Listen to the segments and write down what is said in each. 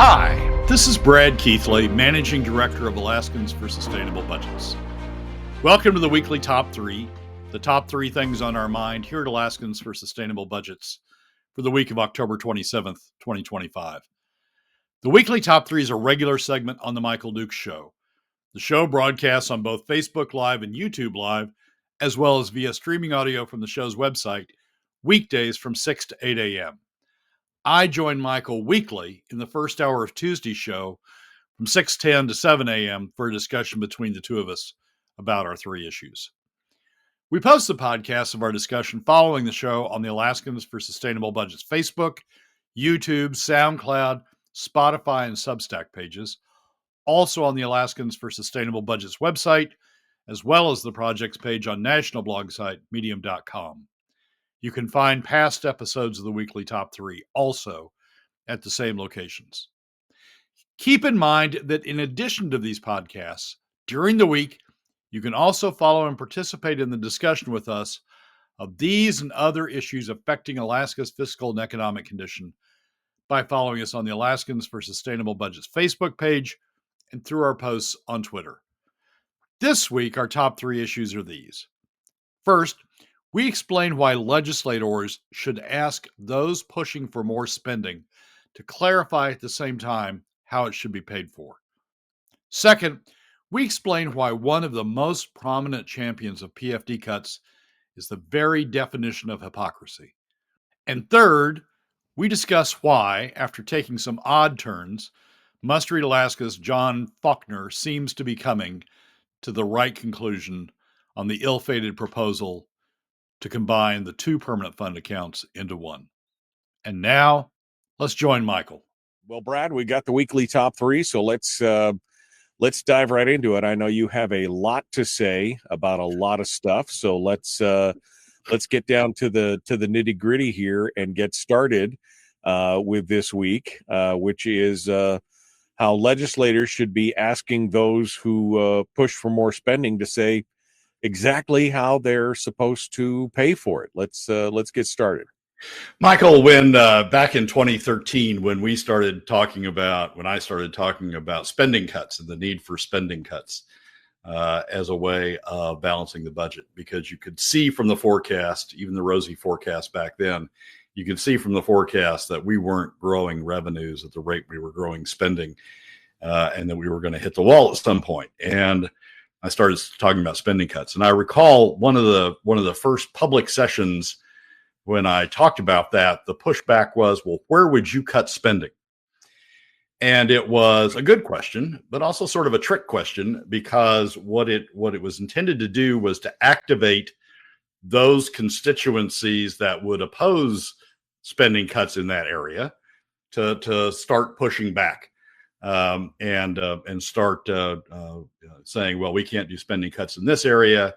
Hi, this is Brad Keithley, Managing Director of Alaskans for Sustainable Budgets. Welcome to the weekly Top 3, the top 3 things on our mind here at Alaskans for Sustainable Budgets for the week of October 27th, 2025. The weekly Top 3 is a regular segment on The Michael Dukes Show. The show broadcasts on both Facebook Live and YouTube Live, as well as via streaming audio from the show's website, weekdays from 6 to 8 a.m. I join Michael weekly in the first hour of Tuesday's show from 6:10 to 7 a.m. for a discussion between the two of us about our 3 issues. We post the podcast of our discussion following the show on the Alaskans for Sustainable Budgets Facebook, YouTube, SoundCloud, Spotify, and Substack pages, also on the Alaskans for Sustainable Budgets website, as well as the project's page on national blog site, medium.com. You can find past episodes of the weekly Top 3 also at the same locations. Keep in mind that in addition to these podcasts, during the week, you can also follow and participate in the discussion with us of these and other issues affecting Alaska's fiscal and economic condition by following us on the Alaskans for Sustainable Budgets Facebook page and through our posts on Twitter. This week, our top 3 issues are these. First, we explain why legislators should ask those pushing for more spending to clarify at the same time how it should be paid for. Second, we explain why one of the most prominent champions of PFD cuts is the very definition of hypocrisy. And third, we discuss why, after taking some odd turns, MustRead Alaska's John Faulkner seems to be coming to the right conclusion on the ill-fated proposal to combine the 2 permanent fund accounts into one. And now, let's join Michael. Well, Brad, we got the weekly top 3, so let's dive right into it. I know you have a lot to say about a lot of stuff, so let's get down to the nitty gritty here and get started with this week, which is how legislators should be asking those who push for more spending to say exactly how they're supposed to pay for it. Let's get started. Michael, when back in 2013, when I started talking about spending cuts and the need for spending cuts as a way of balancing the budget, because you could see from the forecast, even the rosy forecast back then, you could see from the forecast that we weren't growing revenues at the rate we were growing spending, and that we were going to hit the wall at some point. And I started talking about spending cuts. And I recall one of the first public sessions when I talked about that, the pushback was, well, where would you cut spending? And it was a good question, but also sort of a trick question, because what it was intended to do was to activate those constituencies that would oppose spending cuts in that area to start pushing back. And start saying, well, we can't do spending cuts in this area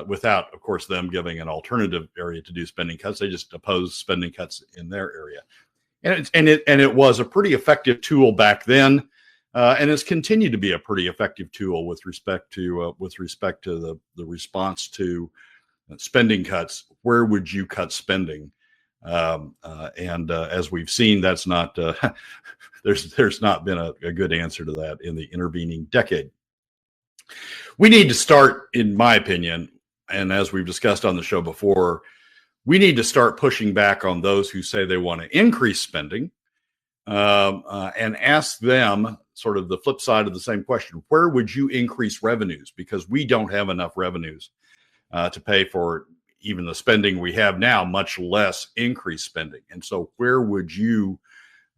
without, of course, them giving an alternative area to do spending cuts. They just oppose spending cuts in their area, and it was a pretty effective tool back then, and it's continued to be a pretty effective tool with respect to the response to spending cuts. Where would you cut spending? And as we've seen, that's not there's not been a good answer to that in the intervening decade. We need to start, in my opinion, and as we've discussed on the show before, we need to start pushing back on those who say they want to increase spending, and ask them sort of the flip side of the same question: where would you increase revenues? Because we don't have enough revenues to pay for even the spending we have now, much less increase spending. And so where would you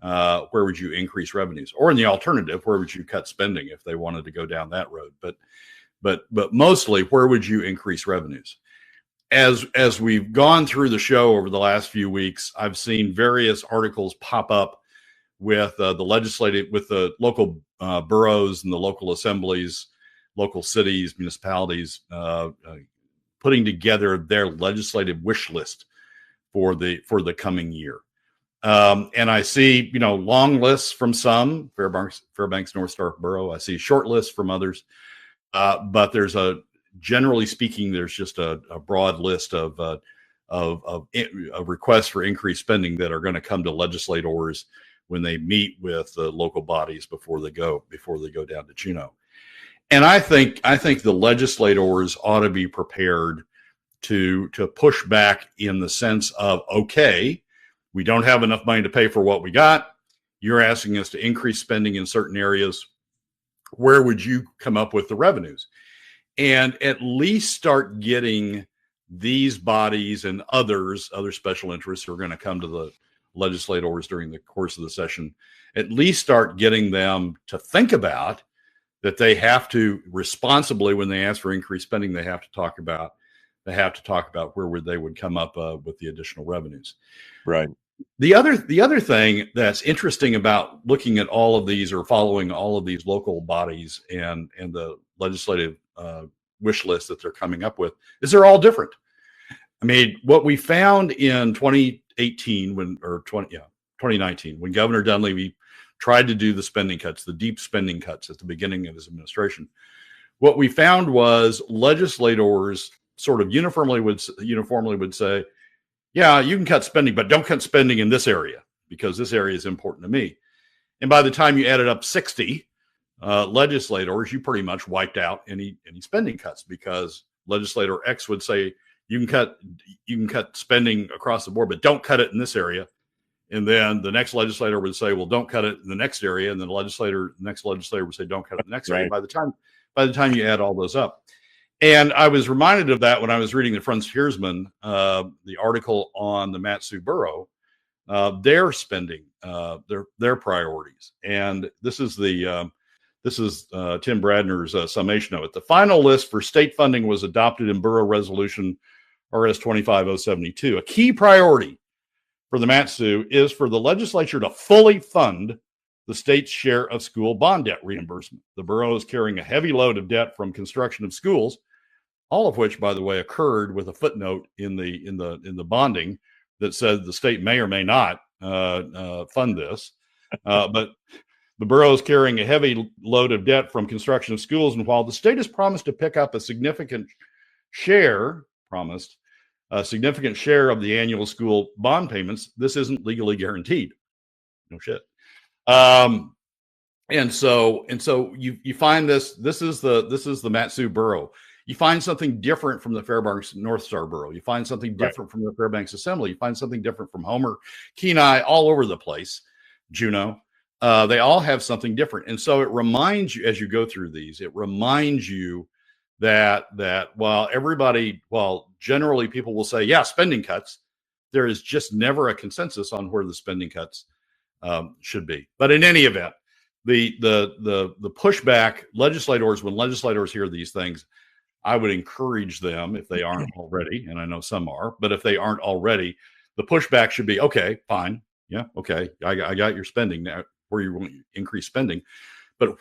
increase revenues? Or in the alternative, where would you cut spending if they wanted to go down that road? But mostly, where would you increase revenues? As we've gone through the show over the last few weeks, I've seen various articles pop up with the local boroughs and the local assemblies, local cities, municipalities, putting together their legislative wish list for the coming year. And I see, long lists from some, Fairbanks North Star Borough. I see short lists from others. But generally speaking, there's just a broad list of requests for increased spending that are going to come to legislators when they meet with the local bodies before they go down to Juneau. And I think the legislators ought to be prepared to push back in the sense of, okay, we don't have enough money to pay for what we got. You're asking us to increase spending in certain areas. Where would you come up with the revenues? And at least start getting these bodies and other special interests who are going to come to the legislators during the course of the session, at least start getting them to think about that they have to responsibly, when they ask for increased spending, they have to talk about where they would come up with the additional revenues. Right. The other thing that's interesting about looking at all of these or following all of these local bodies and the legislative wish list that they're coming up with is they're all different. I mean, what we found in 2019, when Governor Dunleavy tried to do the spending cuts, the deep spending cuts at the beginning of his administration, what we found was legislators sort of uniformly would say, yeah, you can cut spending, but don't cut spending in this area because this area is important to me. And by the time you added up 60 legislators, you pretty much wiped out any spending cuts, because legislator X would say you can cut spending across the board, but don't cut it in this area. And then the next legislator would say, well, don't cut it in the next area. And then the next legislator would say, don't cut it in the next area. By the time you add all those up. And I was reminded of that when I was reading the Frontiersman, the article on the Mat-Su Borough, their spending, their priorities. And this is Tim Bradner's summation of it. The final list for state funding was adopted in Borough Resolution RS 25072. A key priority for the Mat-Su is for the legislature to fully fund the state's share of school bond debt reimbursement. The borough is carrying a heavy load of debt from construction of schools, all of which, by the way, occurred with a footnote in the bonding that said the state may or may not fund this. But the borough is carrying a heavy load of debt from construction of schools, and while the state has promised to pick up a significant share of the annual school bond payments, this isn't legally guaranteed. No shit. And so you find this is the Mat-Su Borough. You find something different from the Fairbanks North Star Borough. You find something different from the Fairbanks Assembly. You find something different from Homer, Kenai, all over the place, Juneau. They all have something different. And so it reminds you, as you go through these, it reminds you that while generally people will say, yeah, spending cuts, there is just never a consensus on where the spending cuts should be. But in any event, the pushback, when legislators hear these things, I would encourage them, if they aren't already, and I know some are, but if they aren't already, the pushback should be, okay, fine. Yeah, okay, I got your spending now, where you want to increase spending, but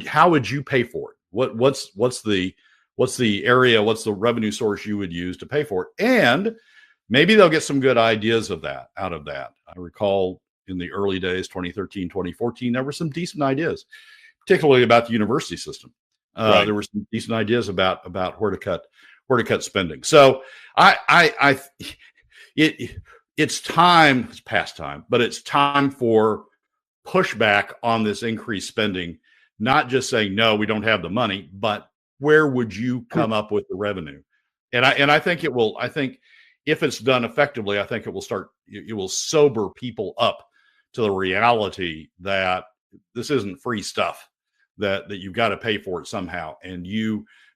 how would you pay for it? What's the area, what's the revenue source you would use to pay for it? And maybe they'll get some good ideas out of that. I recall in the early days, 2013, 2014, there were some decent ideas, particularly about the university system. There were some decent ideas about where to cut spending. So it's past time, but it's time for pushback on this increased spending, not just saying, no, we don't have the money, but where would you come up with the revenue? And I think if it's done effectively, I think it will sober people up to the reality that this isn't free stuff, that you've got to pay for it somehow. And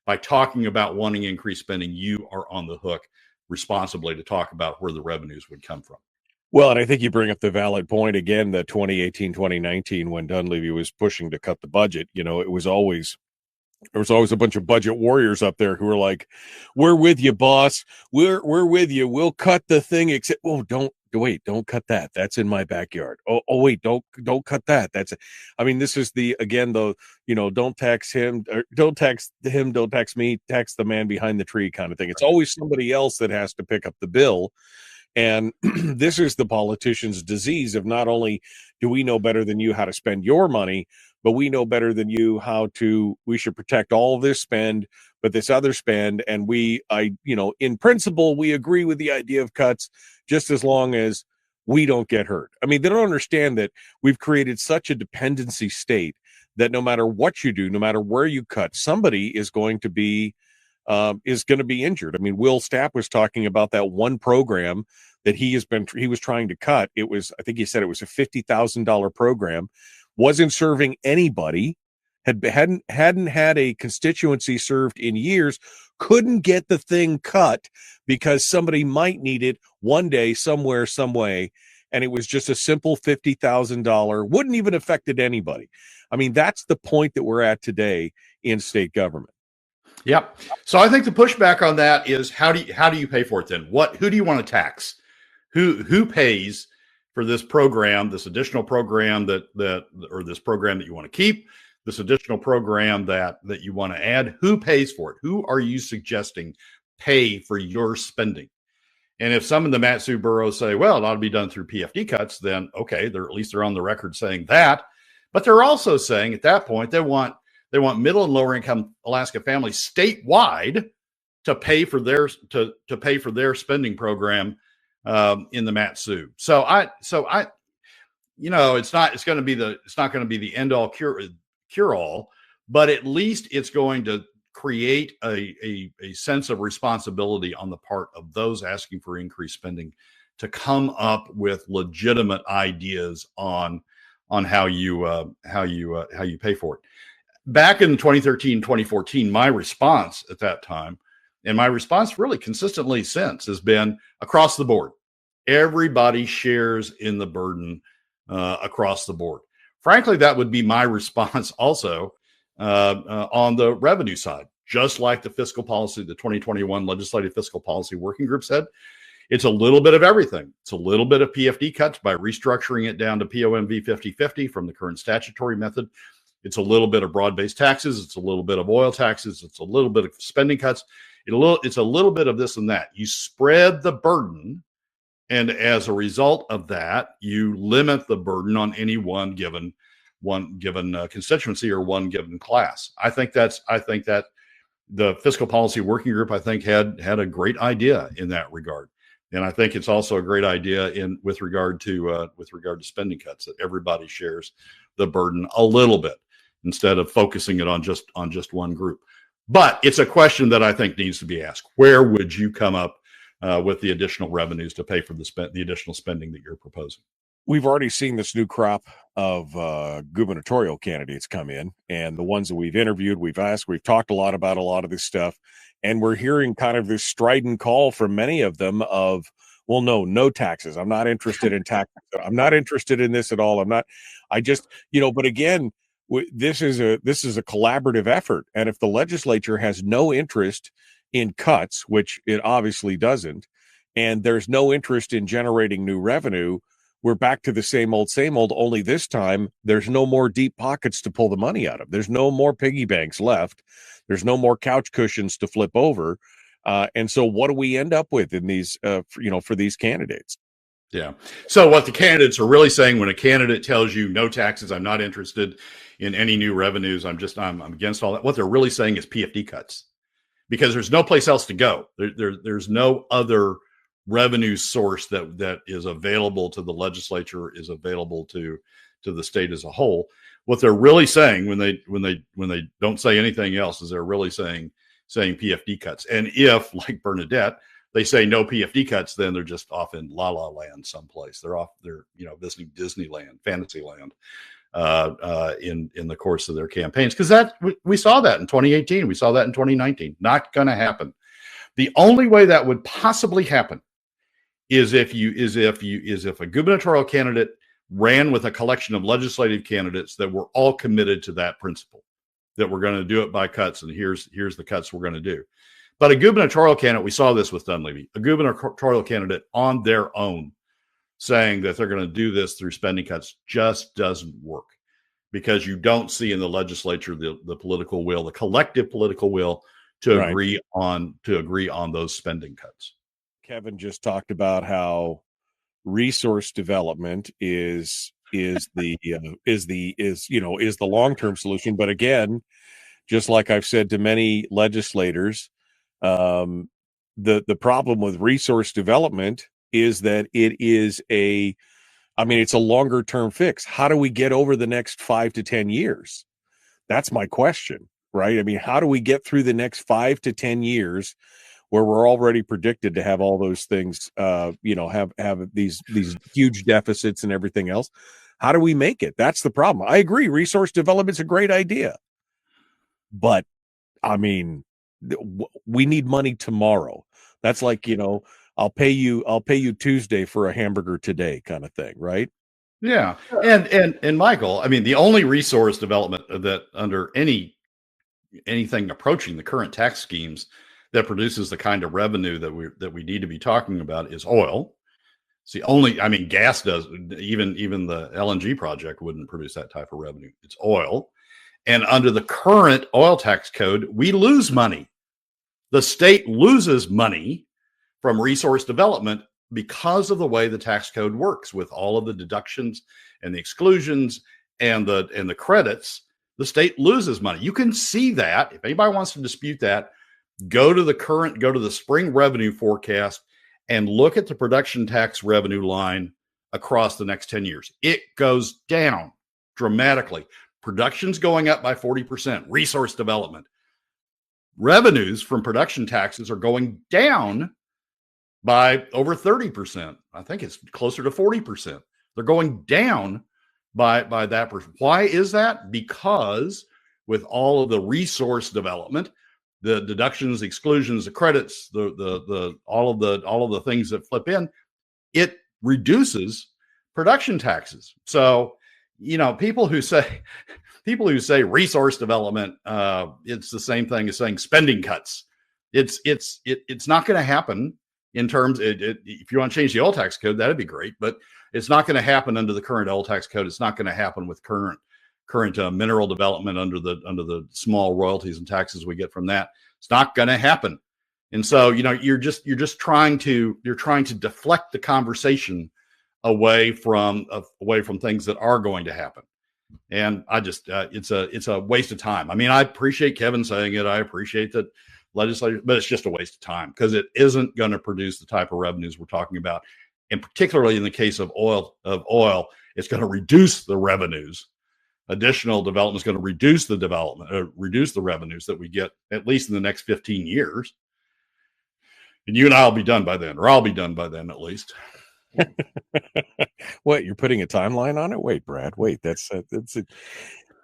by talking about wanting increased spending, you are on the hook responsibly to talk about where the revenues would come from. Well, and I think you bring up the valid point again, that 2018, 2019, when Dunleavy was pushing to cut the budget, there was always a bunch of budget warriors up there who were like, we're with you, boss. We're with you. We'll cut the thing, except, don't cut that. That's in my backyard. Oh, wait, don't cut that. This is don't tax him, or don't tax him, don't tax me, tax the man behind the tree kind of thing. It's always somebody else that has to pick up the bill. And this is the politician's disease of, not only do we know better than you how to spend your money, but we know better than you we should protect all of this spend, but this other spend. And in principle, we agree with the idea of cuts, just as long as we don't get hurt. I mean, they don't understand that we've created such a dependency state that no matter what you do, no matter where you cut, somebody is going to be injured. I mean, Will Stapp was talking about that one program that he was trying to cut. It was, I think he said it was a $50,000 program, wasn't serving anybody, hadn't had a constituency served in years, couldn't get the thing cut because somebody might need it one day, somewhere, some way. And it was just a simple $50,000, wouldn't even affected anybody. I mean, that's the point that we're at today in state government. Yep. So I think the pushback on that is how do you pay for it then? Who do you want to tax? Who pays for this program, this additional program or this program that you want to keep, this additional program that you want to add? Who pays for it? Who are you suggesting pay for your spending? And if some of the Matsu boroughs say, well, it ought to be done through PFD cuts, then okay, they're on the record saying that. But they're also saying at that point they want middle and lower income Alaska families statewide to pay for their spending program in the Matsu. So I it's not going to be the end all cure all, but at least it's going to create a sense of responsibility on the part of those asking for increased spending to come up with legitimate ideas on how you pay for it. Back in 2013, 2014, my response at that time, and my response really consistently since, has been across the board. Everybody shares in the burden across the board. Frankly, that would be my response also on the revenue side. Just like the fiscal policy, the 2021 Legislative Fiscal Policy Working Group said, it's a little bit of everything. It's a little bit of PFD cuts by restructuring it down to POMV 50/50 from the current statutory method. It's a little bit of broad-based taxes. It's a little bit of oil taxes. It's a little bit of spending cuts. It's a little bit of this and that. You spread the burden, and as a result of that, you limit the burden on any one given constituency or one given class. I think that the Fiscal Policy Working Group, I think, had a great idea in that regard. And I think it's also a great idea with regard to spending cuts, that everybody shares the burden a little bit instead of focusing it on just one group. But it's a question that I think needs to be asked. Where would you come up with the additional revenues to pay for the additional spending that you're proposing? We've already seen this new crop of gubernatorial candidates come in, and the ones that we've interviewed, we've asked, we've talked a lot about a lot of this stuff, and we're hearing kind of this strident call from many of them of, well, no taxes. I'm not interested in taxes. I'm not interested in this at all. But again, this is a collaborative effort. And if the legislature has no interest in cuts, which it obviously doesn't, and there's no interest in generating new revenue, we're back to the same old, only this time there's no more deep pockets to pull the money out of. There's no more piggy banks left. There's no more couch cushions to flip over. And so what do we end up with in these, for these candidates? Yeah. So what the candidates are really saying, when a candidate tells you no taxes, I'm not interested in any new revenues, I'm against all that, what they're really saying is PFD cuts, because there's no place else to go. There's no other revenue source that is available to the legislature, is available to the state as a whole. What they're really saying when they don't say anything else is they're really saying PFD cuts. And if, like Bernadette, they say no PFD cuts, then they're just off in La La Land someplace. They're visiting Disneyland, Fantasyland in the course of their campaigns, because we saw that in 2018, we saw that in 2019. Not going to happen. The only way that would possibly happen is if a gubernatorial candidate ran with a collection of legislative candidates that were all committed to that principle, that we're going to do it by cuts, and here's the cuts we're going to do. But a gubernatorial candidate, we saw this with Dunleavy, a gubernatorial candidate on their own saying that they're going to do this through spending cuts just doesn't work, because you don't see in the legislature the political will, the collective political will to agree on those spending cuts. Kevin just talked about how resource development is the long-term solution. But again, just like I've said to many legislators, the problem with resource development is that it's a longer term fix. How do we get over the next 5 to 10 years? That's my question, right? I mean, how do we get through the next 5 to 10 years where we're already predicted to have all those things, have these huge deficits and everything else? How do we make it? That's the problem. I agree. Resource development's a great idea, but I mean, we need money tomorrow. That's like, I'll pay you Tuesday for a hamburger today kind of thing, right? Yeah. And Michael, I mean, the only resource development that under anything approaching the current tax schemes that produces the kind of revenue that we need to be talking about is oil. It's the only, I mean, gas does, even the LNG project wouldn't produce that type of revenue. It's oil. And under the current oil tax code, we lose money. The state loses money from resource development because of the way the tax code works, with all of the deductions and the exclusions and the credits. The state loses money. You can see that. If anybody wants to dispute that, go to the spring revenue forecast and look at the production tax revenue line across the next 10 years. It goes down dramatically. Production's going up by 40%. Resource development. Revenues from production taxes are going down by over 30%. I think it's closer to 40%. They're going down by that percent. Why is that? Because with all of the resource development, the deductions, exclusions, the credits, all of the things that flip in, it reduces production taxes. So, people who say resource development, it's the same thing as saying spending cuts. It's not going to happen in terms. If you want to change the oil tax code, that'd be great, but it's not going to happen under the current oil tax code. It's not going to happen with current mineral development under the small royalties and taxes we get from that. It's not going to happen. And so, you're just trying to deflect the conversation away from things that are going to happen. And I just, it's a waste of time. I mean, I appreciate Kevin saying it. I appreciate that legislators, but it's just a waste of time because it isn't going to produce the type of revenues we're talking about. And particularly in the case of oil, it's going to reduce the revenues. Additional development is going to reduce the revenues that we get, at least in the next 15 years. And you and I'll be done by then, or I'll be done by then at least. What, you're putting a timeline on it? Wait, Brad, wait, that's it.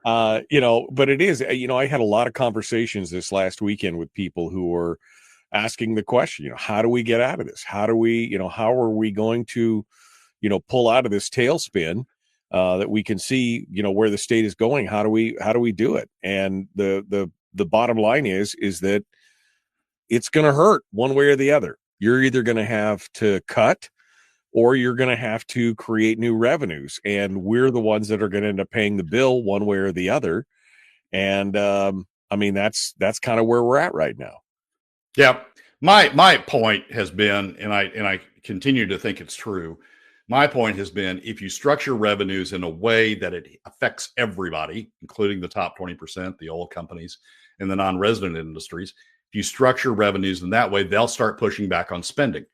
But it is, I had a lot of conversations this last weekend with people who were asking the question, how do we get out of this? How are we going to, pull out of this tailspin that we can see, where the state is going? How do we do it? And the bottom line is that it's going to hurt one way or the other. You're either going to have to cut or you're going to have to create new revenues. And we're the ones that are going to end up paying the bill one way or the other. And that's kind of where we're at right now. Yeah. My point has been, and I continue to think it's true. My point has been, if you structure revenues in a way that it affects everybody, including the top 20%, the oil companies and the non-resident industries, if you structure revenues in that way, they'll start pushing back on spending.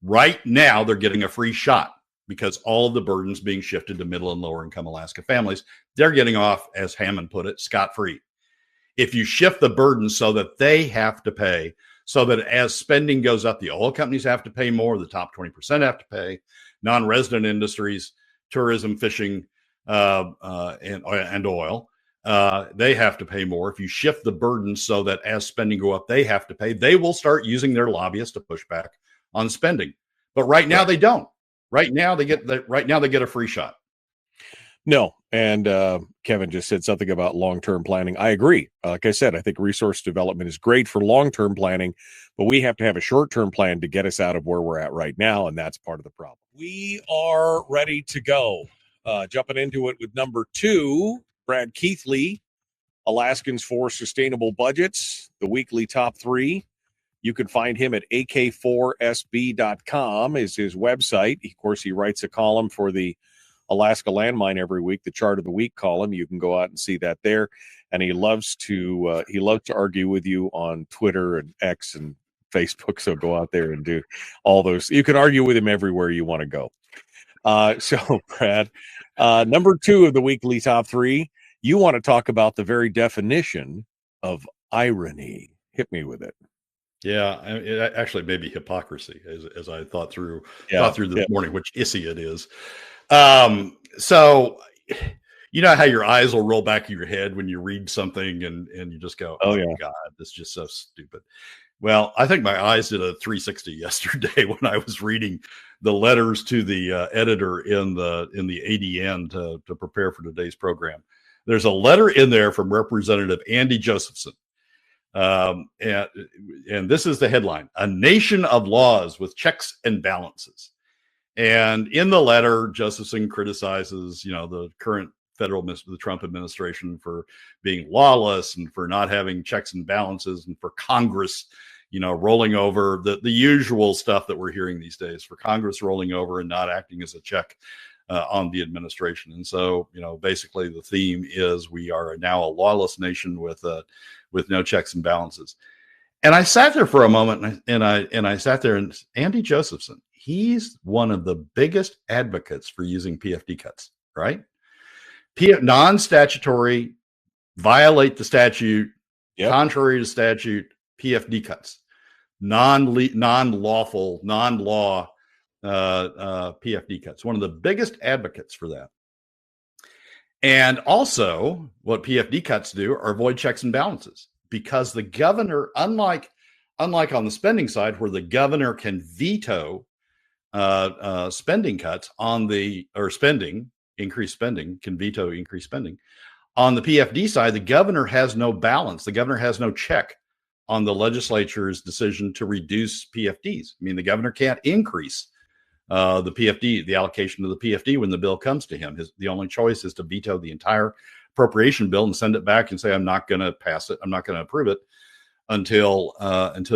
Right now, they're getting a free shot because all of the burdens being shifted to middle and lower income Alaska families. They're getting off, as Hammond put it, scot-free. If you shift the burden so that they have to pay, so that as spending goes up, the oil companies have to pay more, the top 20% have to pay, non-resident industries, tourism, fishing, and oil, they have to pay more. If you shift the burden so that as spending go up, they have to pay, they will start using their lobbyists to push back on spending. But right now they don't. Right now they get a free shot. No. And Kevin just said something about long-term planning. I agree. Like I said, I think resource development is great for long-term planning, but we have to have a short-term plan to get us out of where we're at right now. And that's part of the problem. We are ready to go. Jumping into it with number 2, Brad Keithley, Alaskans for Sustainable Budgets, the weekly top 3. You can find him at ak4sb.com is his website. Of course, he writes a column for the Alaska Landmine every week, the Chart of the Week column. You can go out and see that there. And he loves to argue with you on Twitter and X and Facebook. So go out there and do all those. You can argue with him everywhere you want to go. So, Brad, number 2 of the weekly top 3, you want to talk about the very definition of irony. Hit me with it. Yeah, it actually may be hypocrisy, as I thought through this morning, which issy it is. So, you know how your eyes will roll back in your head when you read something and you just go, oh yeah, God, this is just so stupid. Well, I think my eyes did a 360 yesterday when I was reading the letters to the editor in the ADN to prepare for today's program. There's a letter in there from Representative Andy Josephson. And this is the headline: "A nation of laws with checks and balances." And in the letter, Josephson criticizes, the current the Trump administration for being lawless and for not having checks and balances, and for Congress, rolling over, the usual stuff that we're hearing these days, for Congress rolling over and not acting as a check on the administration. And so, basically the theme is we are now a lawless nation with no checks and balances. And I sat there for a moment and I sat there, and Andy Josephson, he's one of the biggest advocates for using PFD cuts, right? Non-statutory, violate the statute, contrary to statute, PFD cuts, non-lawful, non-law PFD cuts. One of the biggest advocates for that. And also, what PFD cuts do are avoid checks and balances, because the governor, unlike on the spending side, where the governor can veto spending cuts increased spending, can veto increased spending. On the PFD side, the governor has no balance. The governor has no check on the legislature's decision to reduce PFDs. I mean, the governor can't increase the PFD, the allocation of the PFD when the bill comes to him. The only choice is to veto the entire appropriation bill and send it back and say, I'm not going to pass it. I'm not going to approve it until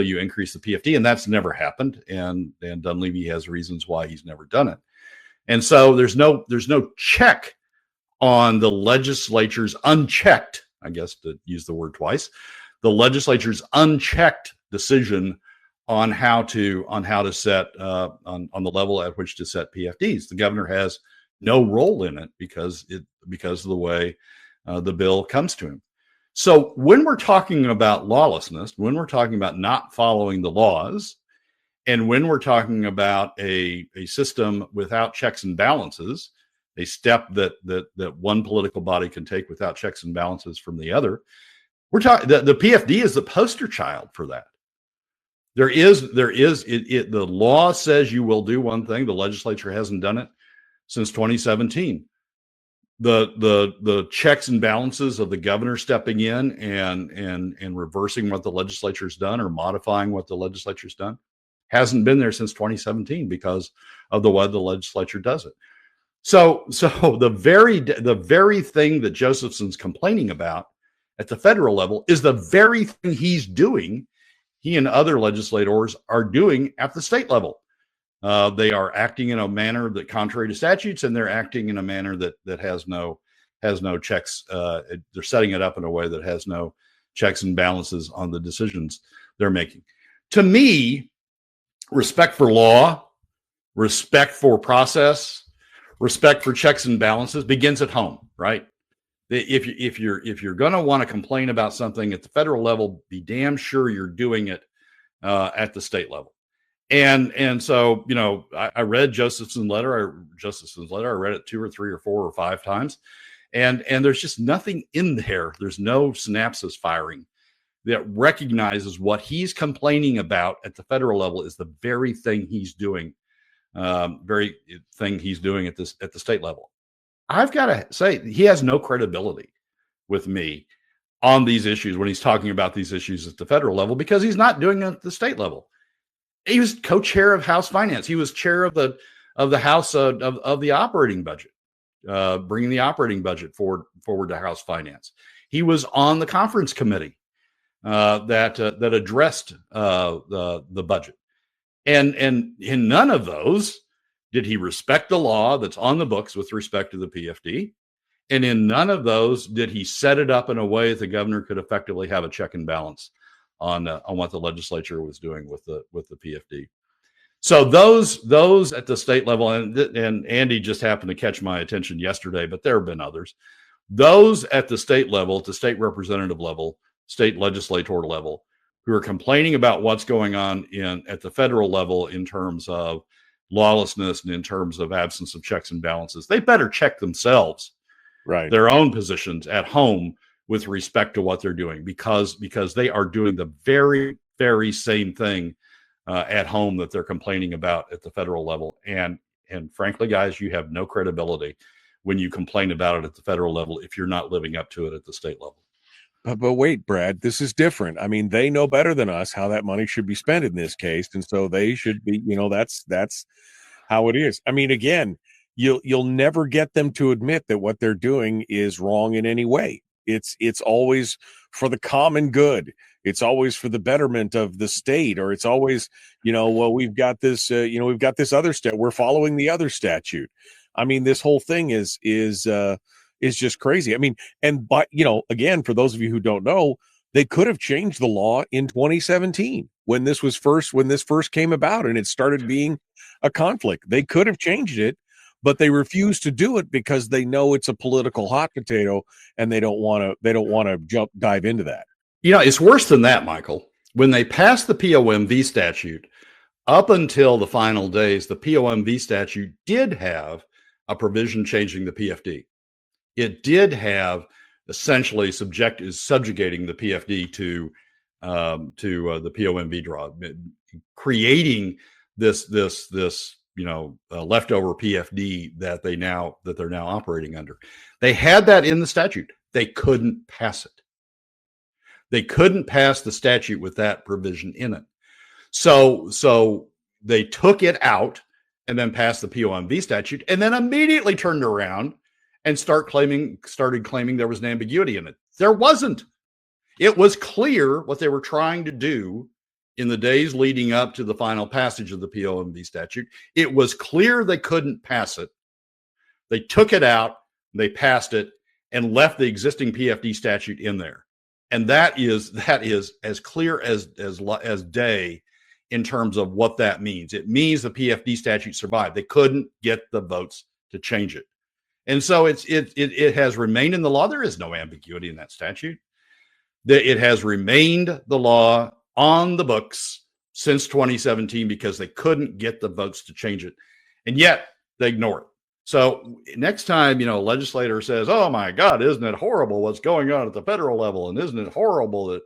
you increase the PFD. And that's never happened. And Dunleavy has reasons why he's never done it. And so there's no check on the legislature's unchecked, I guess to use the word twice, the legislature's unchecked decision on how to set on the level at which to set PFDs. The governor has no role in it because of the way the bill comes to him. So when we're talking about lawlessness, when we're talking about not following the laws, and when we're talking about a system without checks and balances, a step that one political body can take without checks and balances from the other, we're talking the PFD is the poster child for that. The law says you will do one thing. The legislature hasn't done it since 2017. The checks and balances of the governor stepping in and reversing what the legislature's done or modifying what the legislature's done hasn't been there since 2017 because of the way the legislature does it. So the very thing that Josephson's complaining about at the federal level is the very thing he's doing. He and other legislators are doing at the state level. They are acting in a manner that contrary to statutes, and they're acting in a manner that has no checks. They're setting it up in a way that has no checks and balances on the decisions they're making. To me, respect for law, respect for process, respect for checks and balances begins at home, right? If you're going to want to complain about something at the federal level, be damn sure you're doing it at the state level. And so, I read Josephson's letter. I read it 2 or 3 or 4 or 5 times, and there's just nothing in there. There's no synapses firing that recognizes what he's complaining about at the federal level is the very thing he's doing, at the state level. I've got to say, he has no credibility with me on these issues when he's talking about these issues at the federal level, because he's not doing it at the state level. He was co-chair of House Finance. He was chair of the House of the operating budget, bringing the operating budget forward to House Finance. He was on the conference committee that addressed the budget, and in none of those did he respect the law that's on the books with respect to the PFD, and in none of those did he set it up in a way that the governor could effectively have a check and balance on what the legislature was doing with the PFD. So those at the state level, and Andy just happened to catch my attention yesterday, but there have been others. Those at the state level, at the state representative level, state legislator level, who are complaining about what's going on at the federal level in terms of lawlessness and in terms of absence of checks and balances, they better check themselves, right, their own positions at home with respect to what they're doing, because they are doing the very, very same thing at home that they're complaining about at the federal level. And frankly, guys, you have no credibility when you complain about it at the federal level if you're not living up to it at the state level. But wait, Brad, this is different. I mean, they know better than us how that money should be spent in this case, and so they should be. That's how it is. I mean, again, you'll never get them to admit that what they're doing is wrong in any way. It's always for the common good. It's always for the betterment of the state, or it's always, well, we've got this, we've got this other we're following the other statute. I mean, this whole thing is just crazy. I mean, but again, for those of you who don't know, they could have changed the law in 2017 when this first came about and it started being a conflict. They could have changed it, but they refuse to do it because they know it's a political hot potato and they don't want to dive into that. It's worse than that, Michael. When they passed the POMV statute, up until the final days, the POMV statute did have a provision changing the PFD. It did have essentially subjugating the PFD to the POMV draw, creating this leftover PFD that they're now operating under. They had that in the statute. They couldn't pass it. They couldn't pass the statute with that provision in it. So they took it out and then passed the POMV statute, and then immediately turned around and started claiming there was an ambiguity in it. There wasn't. It was clear what they were trying to do in the days leading up to the final passage of the POMV statute. It was clear they couldn't pass it. They took it out, they passed it, and left the existing PFD statute in there. And that is as clear as day in terms of what that means. It means the PFD statute survived. They couldn't get the votes to change it. And so it has remained in the law. There is no ambiguity in that statute. It has remained the law on the books since 2017 because they couldn't get the votes to change it. And yet they ignore it. So next time, a legislator says, oh my God, isn't it horrible what's going on at the federal level? And isn't it horrible that,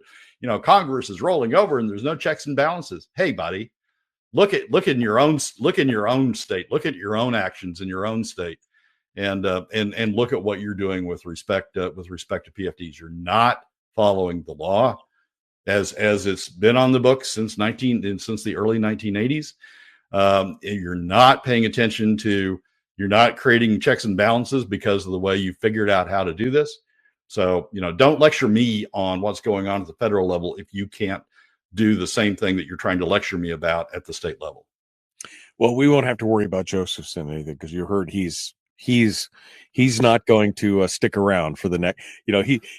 Congress is rolling over and there's no checks and balances? Hey, buddy, look in your own state, look at your own actions in your own state, and look at what you're doing with respect to PFDs. You're not following the law as it's been on the books since the early 1980s. You're not paying attention to. You're not creating checks and balances because of the way you figured out how to do this. So, don't lecture me on what's going on at the federal level if you can't do the same thing that you're trying to lecture me about at the state level. Well, we won't have to worry about Josephson either, because you heard he's not going to stick around for the next.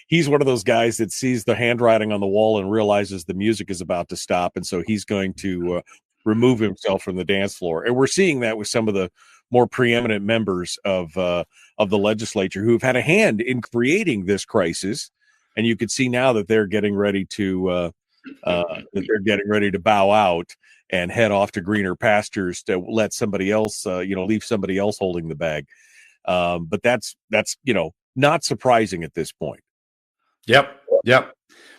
He's one of those guys that sees the handwriting on the wall and realizes the music is about to stop, and so he's going to remove himself from the dance floor. And we're seeing that with some of the more preeminent members of the legislature who've had a hand in creating this crisis, and you could see now that they're getting ready to bow out and head off to greener pastures to let somebody else, leave somebody else holding the bag. But that's not surprising at this point. Yep.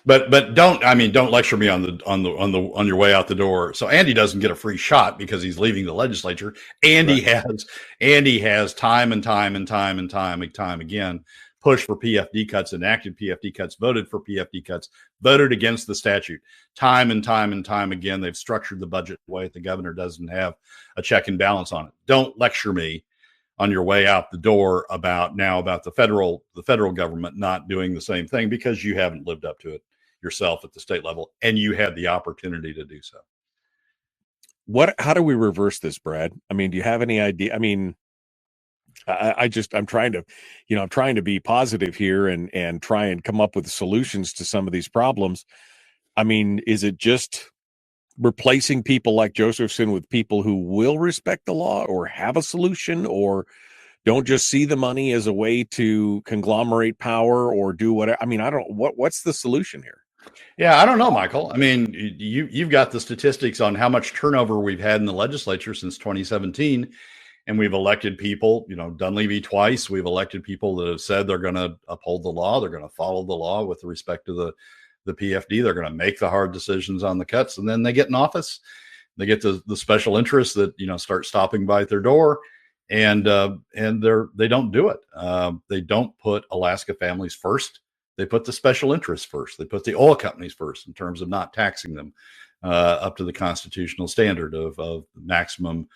But don't lecture me on your way out the door. So Andy doesn't get a free shot because he's leaving the legislature. Andy has time and time again pushed for PFD cuts, enacted PFD cuts, voted for PFD cuts, voted against the statute. Time and time again, they've structured the budget the way the governor doesn't have a check and balance on it. Don't lecture me on your way out the door about the federal government not doing the same thing, because you haven't lived up to it yourself at the state level, and you had the opportunity to do so. How do we reverse this, Brad? I mean, do you have any idea? I mean, I'm trying to be positive here and try and come up with solutions to some of these problems. I mean, is it just replacing people like Josephson with people who will respect the law or have a solution or don't just see the money as a way to conglomerate power or do whatever? I mean, I don't, what's the solution here? Yeah, I don't know, Michael. I mean, you've got the statistics on how much turnover we've had in the legislature since 2017, and we've elected people, Dunleavy twice. We've elected people that have said they're going to uphold the law, they're going to follow the law with respect to the PFD. They're going to make the hard decisions on the cuts, and then they get in office. They get the special interests that start stopping by at their door, and they don't do it. They don't put Alaska families first. They put the special interests first. They put the oil companies first in terms of not taxing them up to the constitutional standard of maximum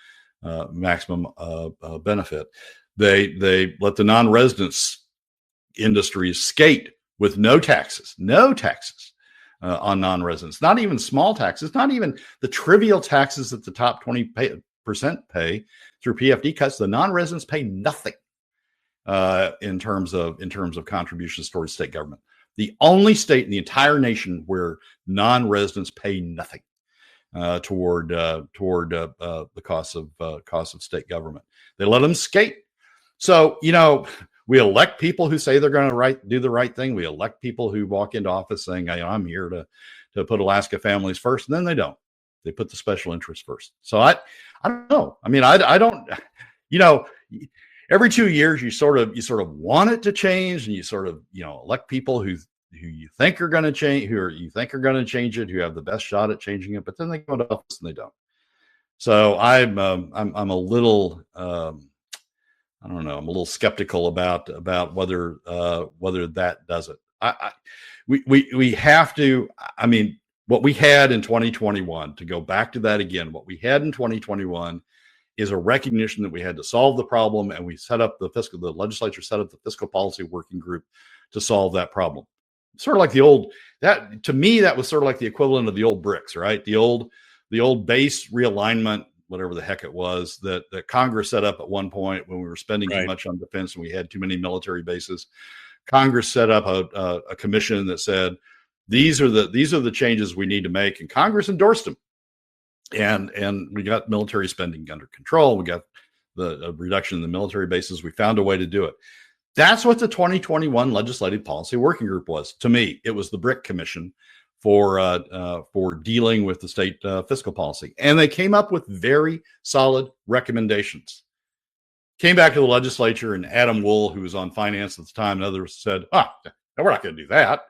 benefit. They let the non-residents industries skate with no taxes on non-residents, not even small taxes, not even the trivial taxes that the top 20% pay through PFD cuts. The non-residents pay nothing in terms of contributions towards state government. The only state in the entire nation where non-residents pay nothing toward the costs of state government. They let them skate. So we elect people who say they're going to do the right thing. We elect people who walk into office saying, I'm here to put Alaska families first, and then they don't. They put the special interests first. So I don't know. I mean, I don't. Every 2 years, you sort of want it to change, and you sort of elect people who you think are going to change, you think are going to change it, who have the best shot at changing it, but then they go to office and they don't. So I'm a little I don't know. I'm a little skeptical about whether that does it. We have to. I mean, what we had in 2021, to go back to that again, what we had in 2021 is a recognition that we had to solve the problem, and we set up the legislature set up the fiscal policy working group to solve that problem. Sort of like to me, that was sort of like the equivalent of the old BRICS, right? The old base realignment, whatever the heck it was, that Congress set up at one point when we were spending too much on defense and we had too many military bases. Congress set up a commission that said, these are the changes we need to make, and Congress endorsed them. And we got military spending under control. We got the reduction in the military bases. We found a way to do it. That's what the 2021 Legislative Policy Working Group was. To me, it was the BRIC Commission for dealing with the state fiscal policy. And they came up with very solid recommendations. Came back to the legislature, and Adam Wool, who was on finance at the time, and others said, no, we're not going to do that.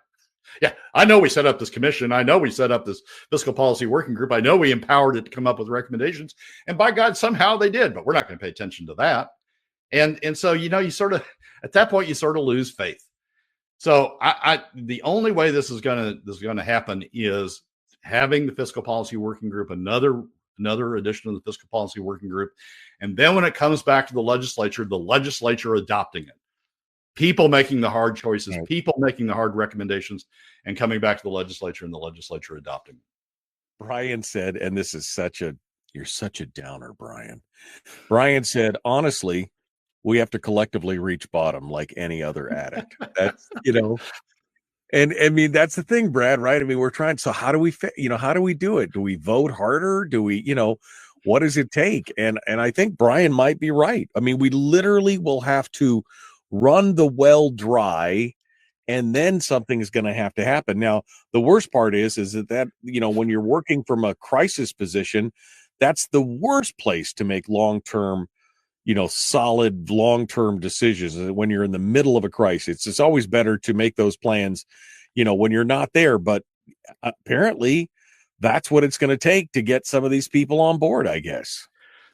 Yeah, I know we set up this commission. I know we set up this fiscal policy working group. I know we empowered it to come up with recommendations. And by God, somehow they did, but we're not going to pay attention to that. And so, you sort of, at that point, you sort of lose faith. So the only way this is going to happen is having the fiscal policy working group, another edition of the fiscal policy working group. And then when it comes back to the legislature adopting it. People making the hard choices, people making the hard recommendations, and coming back to the legislature and the legislature adopting. Brian said, and this is you're such a downer, Brian. Brian said, honestly, we have to collectively reach bottom like any other addict. That's, and I mean, that's the thing, Brad, right? I mean, we're trying. So how do we, how do we do it? Do we vote harder? Do we, what does it take? And I think Brian might be right. I mean, we literally will have to run the well dry, and then something is going to happen. Now, the worst part is that when you're working from a crisis position, that's the worst place to make long-term, solid long-term decisions. When you're in the middle of a crisis, it's always better to make those plans, when you're not there. But apparently, that's what it's going to take to get some of these people on board, I guess.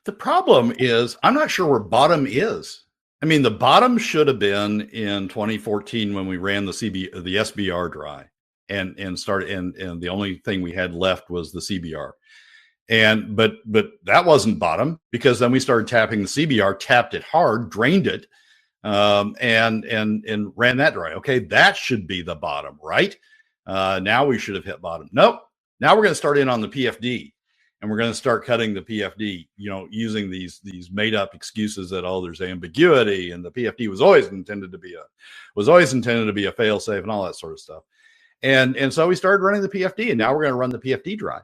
The problem is, I'm not sure where bottom is. I mean, the bottom should have been in 2014 when we ran the SBR dry and the only thing we had left was the CBR. But that wasn't bottom, because then we started tapping the CBR, tapped it hard, drained it, and ran that dry. Okay, that should be the bottom, right? Now we should have hit bottom. Nope. Now we're going to start in on the PFD. And we're going to start cutting the PFD, using these made up excuses that, there's ambiguity, and the PFD was always intended to be a fail safe and all that sort of stuff. And so we started running the PFD, and now we're going to run the PFD dry.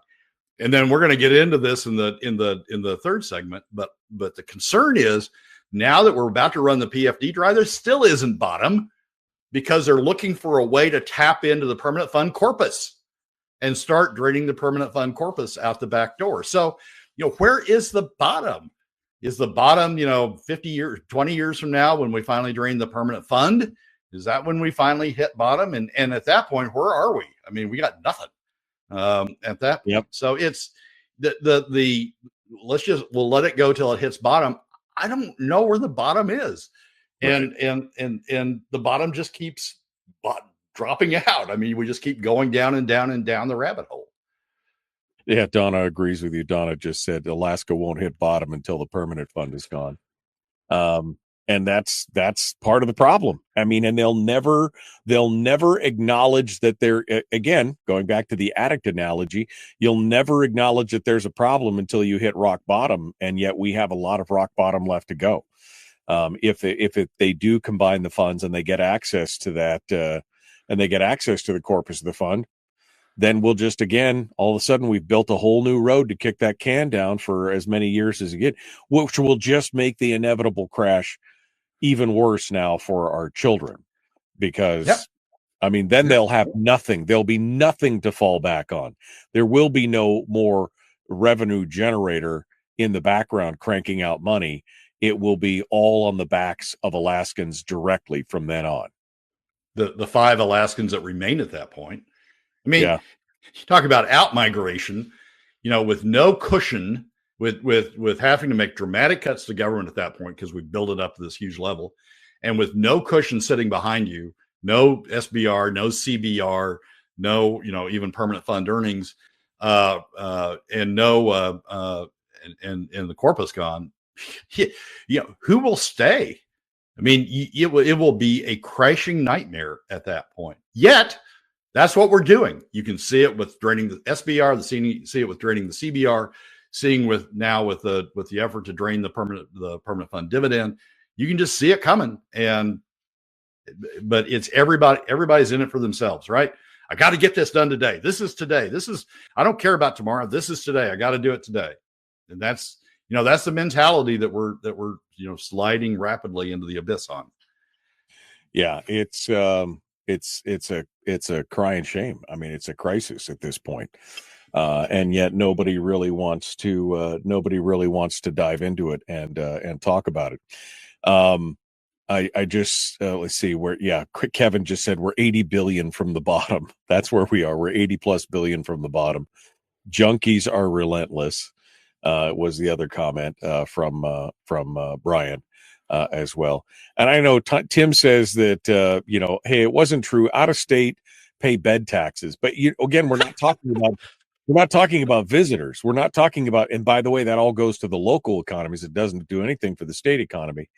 And then we're going to get into this in the third segment. But the concern is now that we're about to run the PFD dry, there still isn't bottom, because they're looking for a way to tap into the permanent fund corpus and start draining the permanent fund corpus out the back door. So, where is the bottom? Is the bottom, 50 years, 20 years from now when we finally drain the permanent fund? Is that when we finally hit bottom? And at that point, where are we? I mean, we got nothing at that point. Yep. So it's we'll let it go till it hits bottom. I don't know where the bottom is. And the bottom just keeps dropping out. I mean, we just keep going down and down and down the rabbit hole. Yeah, Donna agrees with you. Donna just said Alaska won't hit bottom until the permanent fund is gone. And that's part of the problem. I mean, and they'll never acknowledge that they're, again, going back to the addict analogy, you'll never acknowledge that there's a problem until you hit rock bottom. And yet we have a lot of rock bottom left to go. If they do combine the funds and they get access to that, and they get access to the corpus of the fund, then we'll just, again, all of a sudden we've built a whole new road to kick that can down for as many years as again, which will just make the inevitable crash even worse now for our children, because Yep. I mean, then they'll have nothing. There'll be nothing to fall back on. There will be no more revenue generator in the background cranking out money. It will be all on the backs of Alaskans directly from then on. The 5 Alaskans that remain at that point. I mean, Yeah. You talk about out migration, with no cushion, with having to make dramatic cuts to government at that point because we built it up to this huge level, and with no cushion sitting behind you, no SBR, no CBR, no even permanent fund earnings, and no and the corpus gone. Who will stay? I mean, it will be a crashing nightmare at that point. Yet, that's what we're doing. You can see it with draining the SBR, see it with draining the CBR, seeing with the effort to drain the permanent fund dividend. You can just see it coming. But it's everybody's in it for themselves, right? I got to get this done today. This is today. I don't care about tomorrow. This is today. I got to do it today. And that's the mentality that we're sliding rapidly into the abyss on. Yeah, it's a crying shame. I mean, it's a crisis at this point. And yet nobody really wants to dive into it and talk about it. I just let's see where. Yeah, Kevin just said we're 80 billion from the bottom. That's where we are. We're 80 plus billion from the bottom. Junkies are relentless. Was the other comment from Brian as well. And I know Tim says that hey, it wasn't true. Out of state pay bed taxes, but again, we're not talking about visitors. We're not talking about. And by the way, that all goes to the local economies. It doesn't do anything for the state economy.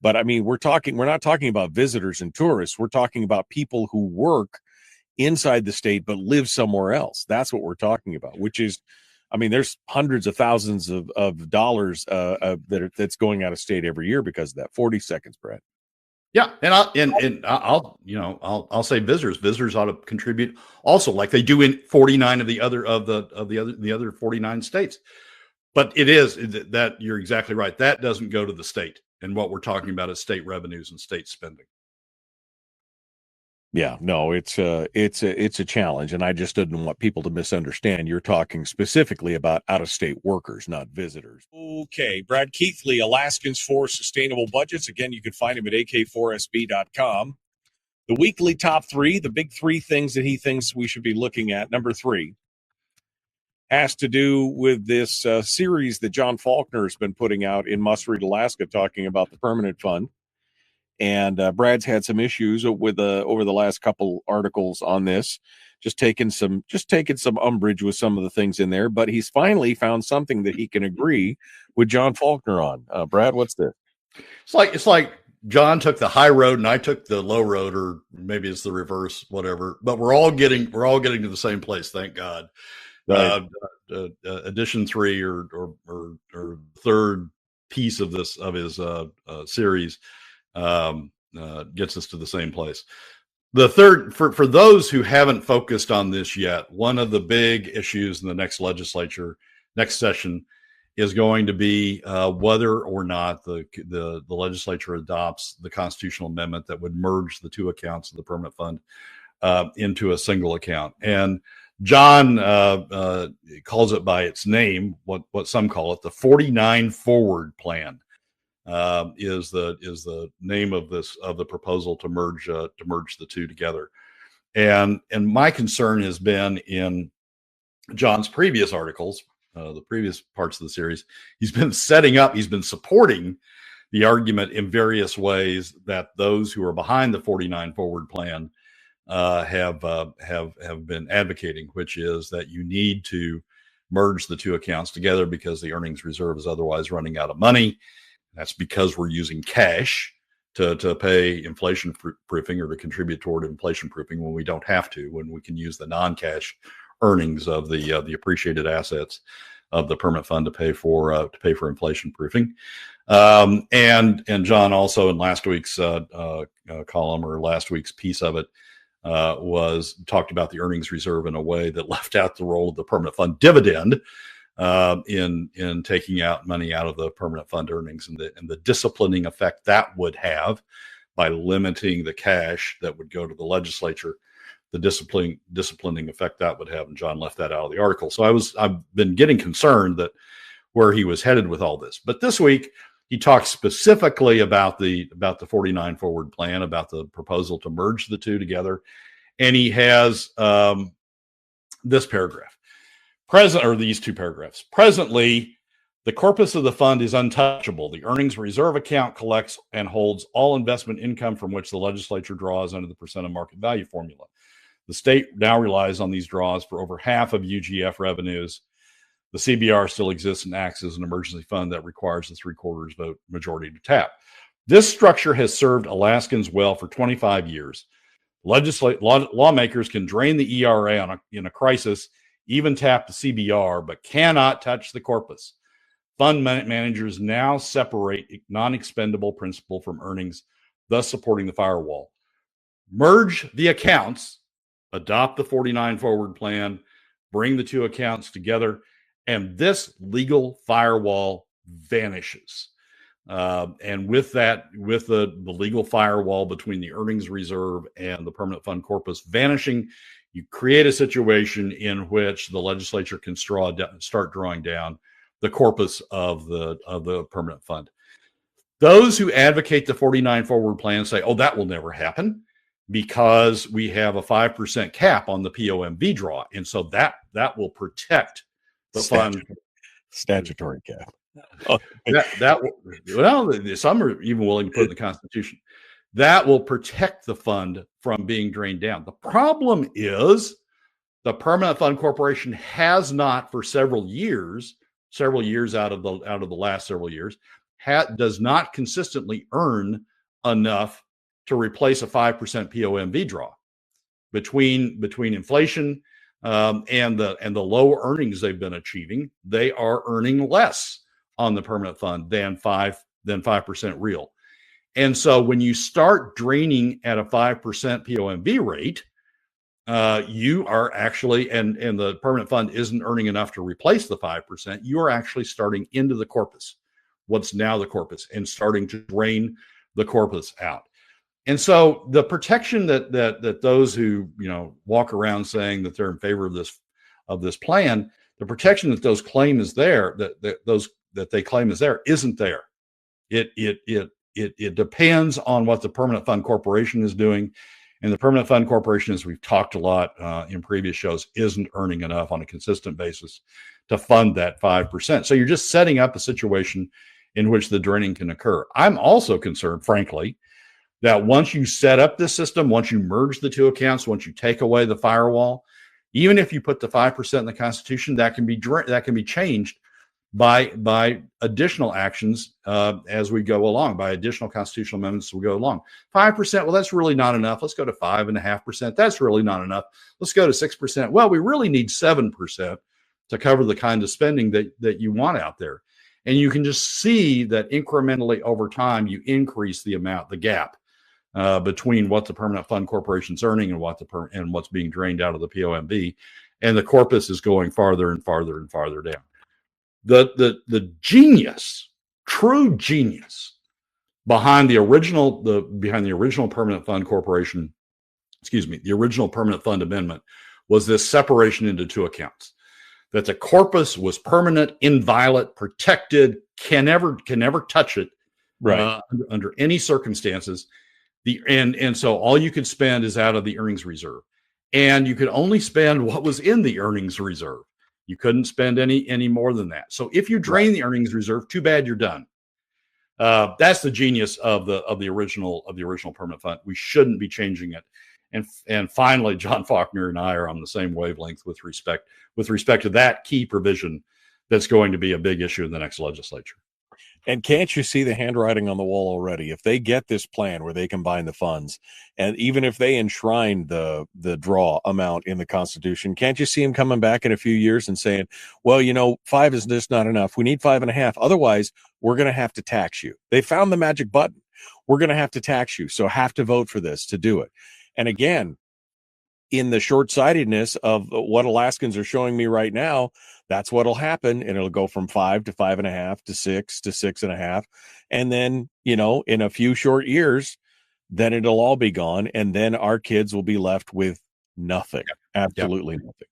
But I mean, we're not talking about visitors and tourists. We're talking about people who work inside the state but live somewhere else. That's what we're talking about, which is, I mean, there's hundreds of thousands of dollars that's going out of state every year because of that. 40 seconds, Brad. Yeah, and I'll say visitors ought to contribute also, like they do in 49 of the other 49 states. But it is that you're exactly right. That doesn't go to the state, and what we're talking about is state revenues and state spending. Yeah, no, it's a challenge, and I just didn't want people to misunderstand. You're talking specifically about out-of-state workers, not visitors. Okay, Brad Keithley, Alaskans for Sustainable Budgets. Again, you can find him at ak4sb.com. The weekly top 3, the big 3 things that he thinks we should be looking at. Number 3 has to do with this series that John Faulkner has been putting out in MustRead Alaska, talking about the permanent fund. And Brad's had some issues with over the last couple articles on this, just taking some umbrage with some of the things in there. But he's finally found something that he can agree with John Faulkner on. Brad, what's this? It's like John took the high road and I took the low road, or maybe it's the reverse, whatever. But we're all getting to the same place, thank God. Right. Edition 3 or third piece of his series gets us to the same place. The third, for those who haven't focused on this yet, one of the big issues in the next next session, is going to be whether or not the legislature adopts the constitutional amendment that would merge the two accounts of the permanent fund into a single account. And John calls it by its name, what some call it, the 49 Forward Plan. Is the name of the proposal to merge the two together. And my concern has been in John's previous articles, the previous parts of the series, he's been supporting the argument in various ways that those who are behind the 49 Forward Plan have been advocating, which is that you need to merge the two accounts together because the earnings reserve is otherwise running out of money. That's because we're using cash to pay inflation proofing or to contribute toward inflation proofing when we don't have to, when we can use the non-cash earnings of the appreciated assets of the permanent fund to pay for inflation proofing. And John also in last week's column, or last week's piece of it, was talked about the earnings reserve in a way that left out the role of the permanent fund dividend in taking out money out of the permanent fund earnings, and the disciplining effect that would have by limiting the cash that would go to the legislature, the disciplining effect that would have. And John left that out of the article. So I've been getting concerned that where he was headed with all this. But this week he talked specifically about the 49 Forward Plan, about the proposal to merge the two together, and he has this paragraph. These two paragraphs. Presently, the corpus of the fund is untouchable. The earnings reserve account collects and holds all investment income from which the legislature draws under the percent of market value formula. The state now relies on these draws for over half of UGF revenues. The CBR still exists and acts as an emergency fund that requires the 3/4 vote majority to tap. This structure has served Alaskans well for 25 years. Lawmakers can drain the ERA in a crisis, even tap the CBR, but cannot touch the corpus. Fund managers now separate non-expendable principal from earnings, thus supporting the firewall. Merge the accounts, adopt the 49 Forward Plan, bring the two accounts together, and this legal firewall vanishes. And with that, with the legal firewall between the earnings reserve and the permanent fund corpus vanishing, you create a situation in which the legislature can start drawing down the corpus of the permanent fund. Those who advocate the 49 Forward Plan say, oh, that will never happen because we have a 5% cap on the POMV draw. And so that will protect the fund. Statutory cap. Oh. Some are even willing to put in the Constitution. That will protect the fund from being drained down. The problem is the Permanent Fund Corporation has not, for several years out of the last several years, does not consistently earn enough to replace a 5% POMV draw. Between inflation and the low earnings they've been achieving, they are earning less on the permanent fund than 5% real. And so when you start draining at a 5% POMV rate, you are actually, and the permanent fund isn't earning enough to replace the 5%, you are actually starting into the corpus, what's now the corpus, and starting to drain the corpus out. And so the protection that those who walk around saying that they're in favor of this plan, the protection that those claim is there, that they claim is there, isn't there. It depends on what the Permanent Fund Corporation is doing. And the Permanent Fund Corporation, as we've talked a lot in previous shows, isn't earning enough on a consistent basis to fund that 5%. So you're just setting up a situation in which the draining can occur. I'm also concerned, frankly, that once you set up this system, once you merge the two accounts, once you take away the firewall, even if you put the 5% in the Constitution, that can be changed by additional actions as we go along, by additional constitutional amendments as we go along. 5%, well, that's really not enough. Let's go to 5.5%. That's really not enough. Let's go to 6%. Well, we really need 7% to cover the kind of spending that you want out there. And you can just see that incrementally over time, you increase the gap between what the permanent fund corporation's earning and what's being drained out of the POMB, and the corpus is going farther and farther and farther down. The genius, true genius, behind the original permanent fund corporation, the original permanent fund amendment, was this separation into two accounts. That the corpus was permanent, inviolate, protected, can never touch it, right, under any circumstances. And so all you could spend is out of the earnings reserve, and you could only spend what was in the earnings reserve. You couldn't spend any more than that. So if you drain the earnings reserve, too bad, you're done. That's the genius of the original permanent fund. We shouldn't be changing it. And finally, John Faulkner and I are on the same wavelength with respect to that key provision that's going to be a big issue in the next legislature. And can't you see the handwriting on the wall already? If they get this plan where they combine the funds, and even if they enshrine the draw amount in the Constitution, can't you see them coming back in a few years and saying, well, 5 is just not enough. We need 5.5. Otherwise, we're going to have to tax you. They found the magic button. We're going to have to tax you. So have to vote for this to do it. And again, in the short-sightedness of what Alaskans are showing me right now, that's what'll happen, and it'll go from 5 to 5.5 to 6 to 6.5, and then in a few short years, then it'll all be gone, and then our kids will be left with nothing, absolutely nothing.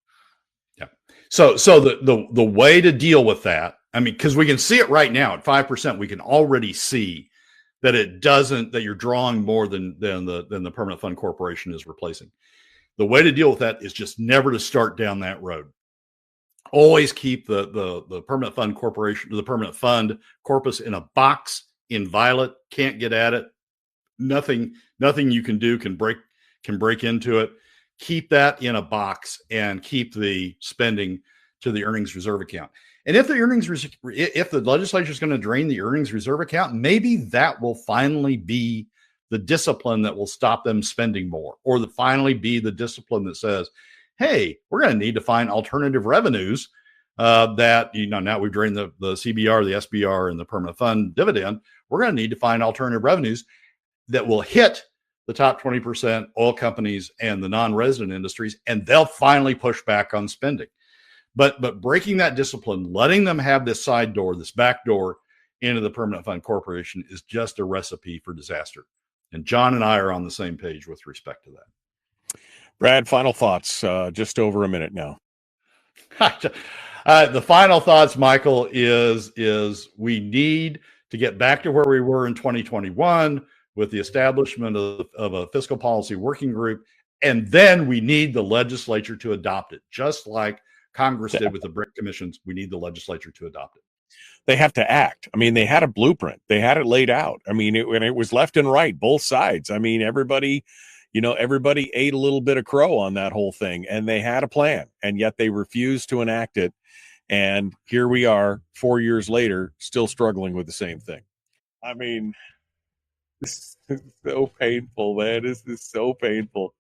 Yeah. So the way to deal with that, I mean, because we can see it right now at 5%, we can already see that that you're drawing more than the permanent fund corporation is replacing. The way to deal with that is just never to start down that road. Always keep the permanent fund corporation, the permanent fund corpus in a box, inviolate, can't get at it. Nothing you can do can break into it. Keep that in a box and keep the spending to the earnings reserve account. And if the legislature is going to drain the earnings reserve account, maybe that will finally be the discipline that will stop them spending more, or finally be the discipline that says, hey, we're going to need to find alternative revenues that, now we've drained the CBR, the SBR, and the permanent fund dividend. We're going to need to find alternative revenues that will hit the top 20% oil companies and the non-resident industries, and they'll finally push back on spending. But breaking that discipline, letting them have this side door, this back door into the permanent fund corporation, is just a recipe for disaster. And John and I are on the same page with respect to that. Brad, final thoughts, just over a minute now. The final thoughts, Michael, is we need to get back to where we were in 2021 with the establishment of a fiscal policy working group. And then we need the legislature to adopt it, just like Congress did with the BRIC commissions. We need the legislature to adopt it. They have to act. I mean, they had a blueprint. They had it laid out. I mean, it was left and right, both sides. I mean, everybody ate a little bit of crow on that whole thing, and they had a plan, and yet they refused to enact it. And here we are 4 years later, still struggling with the same thing. I mean, this is so painful, man. This is so painful.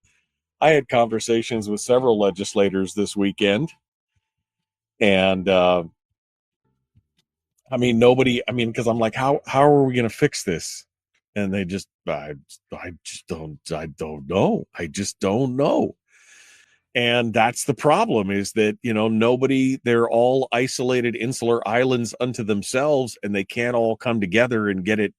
I had conversations with several legislators this weekend, and because I'm like, how are we going to fix this? And they just, I don't know. I just don't know. And that's the problem, is that, they're all isolated insular islands unto themselves, and they can't all come together and get it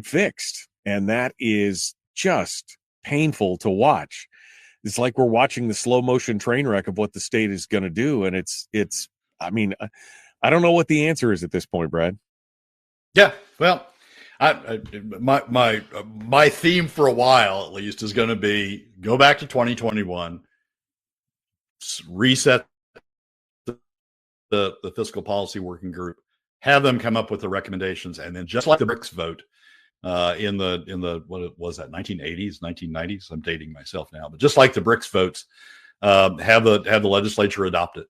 fixed. And that is just painful to watch. It's like we're watching the slow motion train wreck of what the state is going to do. And I don't know what the answer is at this point, Brad. Yeah, well, my theme for a while, at least, is going to be go back to 2021, reset the fiscal policy working group, have them come up with the recommendations, and then just like the BRICS vote in the what was that, 1980s, 1990s? I'm dating myself now, but just like the BRICS votes, have the legislature adopt it.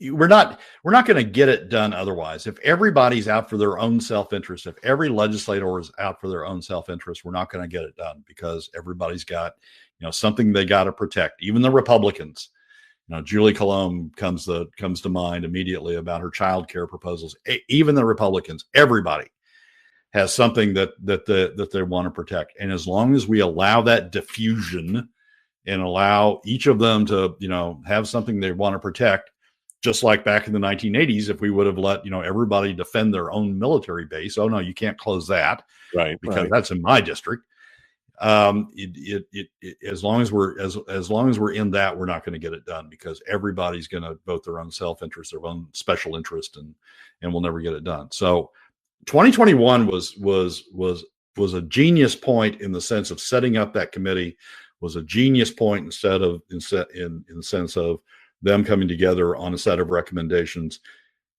We're not going to get it done otherwise. If everybody's out for their own self-interest, if every legislator is out for their own self-interest, we're not going to get it done, because everybody's got, something they got to protect. Even the Republicans, Julie Colomb comes to mind immediately about her child care proposals. Even the Republicans, everybody has something that they want to protect. And as long as we allow that diffusion and allow each of them to, have something they want to protect, just like back in the 1980s, if we would have let, everybody defend their own military base. Oh no, you can't close that, right? Because that's in my district. As long as we're in that, we're not going to get it done, because everybody's going to vote their own self-interest, their own special interest, and we'll never get it done. So 2021 was a genius point in the sense of setting up that committee, was a genius point in the sense of them coming together on a set of recommendations.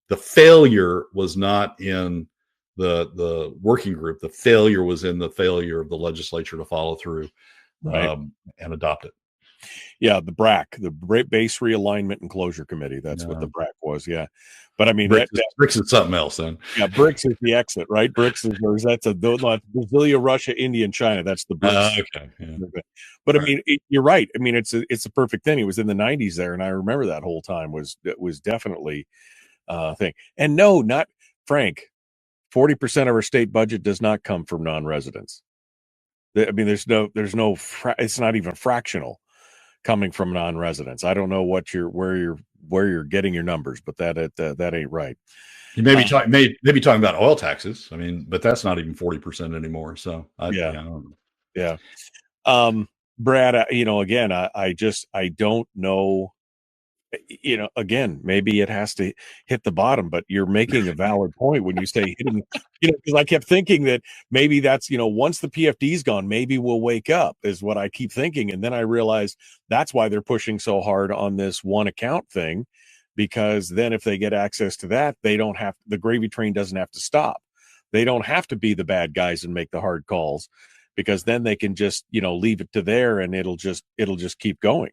The failure was not in the working group. The failure was in the failure of the legislature to follow through, right, and adopt it. Yeah, the BRAC, the Base Realignment and Closure Committee. That's what the BRAC was. Yeah, but I mean, BRICS is something else. Then, yeah, BRICS is the exit, right? BRICS that's Brazil, Russia, India, and China. That's the BRICS. Okay, yeah. But I mean, you're right. I mean, it's a perfect thing. It was in the 90s there, and I remember that whole time was definitely a thing. And no, not Frank. 40% of our state budget does not come from non-residents. I mean, there's no, it's not even fractional coming from non-residents. I don't know where you're getting your numbers, but that ain't right. You may be talking about oil taxes. I mean, but that's not even 40% anymore. So I don't know. Yeah. Brad, again, I don't know. Again, maybe it has to hit the bottom, but you're making a valid point when you say hitting, because I kept thinking that maybe that's, once the PFD's gone, maybe we'll wake up, is what I keep thinking. And then I realized that's why they're pushing so hard on this one account thing, because then if they get access to that, the gravy train doesn't have to stop. They don't have to be the bad guys and make the hard calls, because then they can just, leave it to there, and it'll just keep going.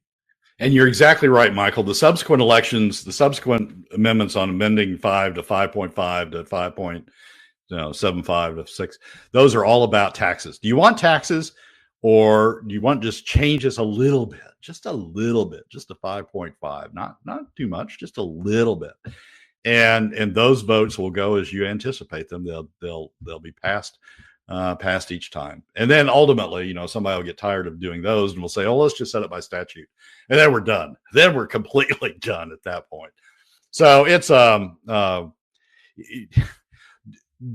And you're exactly right, Michael. The subsequent elections, the subsequent amendments on amending 5 to 5.5 to 5.75 to 6, those are all about taxes. Do you want taxes, or do you want just changes a little bit, just to 5.5, not too much, just a little bit? And those votes will go as you anticipate them. They'll be passed each time. And then ultimately, somebody will get tired of doing those and will say, oh, let's just set it by statute. And then we're done. Then we're completely done at that point. So it's,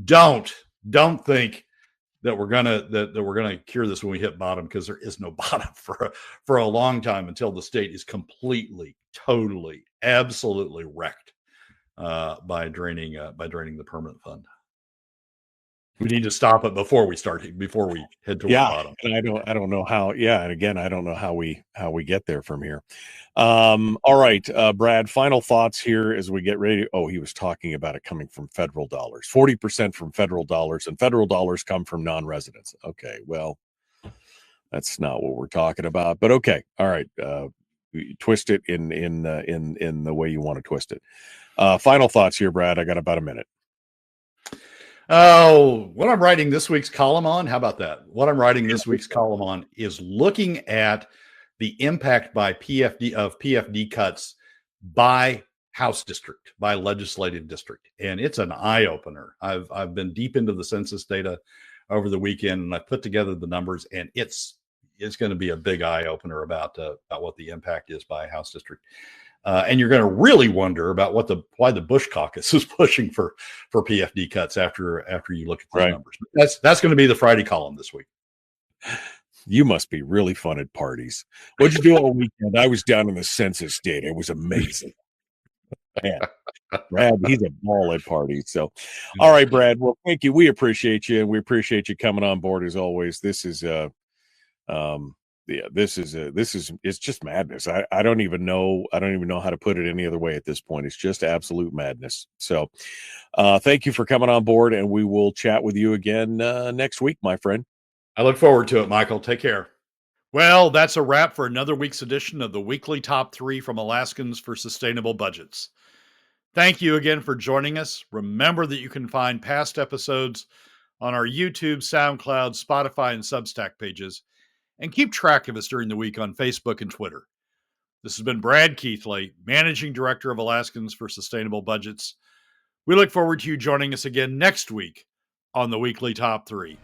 don't think that we're gonna cure this when we hit bottom, because there is no bottom for a long time, until the state is completely, totally, absolutely wrecked by draining the permanent fund. We need to stop it before we head toward the bottom. And I don't know how. Yeah, and again, I don't know how we get there from here. All right, Brad. Final thoughts here as we get ready. Oh, he was talking about it coming from federal dollars. 40% from federal dollars, and federal dollars come from non-residents. Okay, well, that's not what we're talking about. But okay, all right. Twist it in the way you want to twist it. Final thoughts here, Brad. I got about a minute. Oh, what I'm writing this week's column on, how about that? What I'm writing this week's column on is looking at the impact by PFD cuts by House district, by legislative district. And it's an eye-opener. I've been deep into the census data over the weekend, and I put together the numbers, and it's going to be a big eye-opener about what the impact is by House district. And you're going to really wonder about why the Bush caucus is pushing for PFD cuts after you look at these numbers. But that's going to be the Friday column this week. You must be really fun at parties. What'd you do all weekend? I was down in the census data. It was amazing. Man, Brad, he's a ball at parties. So, all right, Brad. Well, thank you. We appreciate you, and we appreciate you coming on board as always. This is it's just madness. I don't even know how to put it any other way at this point. It's just absolute madness. So thank you for coming on board, and we will chat with you again next week, my friend. I look forward to it, Michael. Take care. Well, that's a wrap for another week's edition of the weekly top 3 from Alaskans for Sustainable Budgets. Thank you again for joining us. Remember that you can find past episodes on our YouTube, SoundCloud, Spotify, and Substack pages, and keep track of us during the week on Facebook and Twitter. This has been Brad Keithley, Managing Director of Alaskans for Sustainable Budgets. We look forward to you joining us again next week on the weekly top three.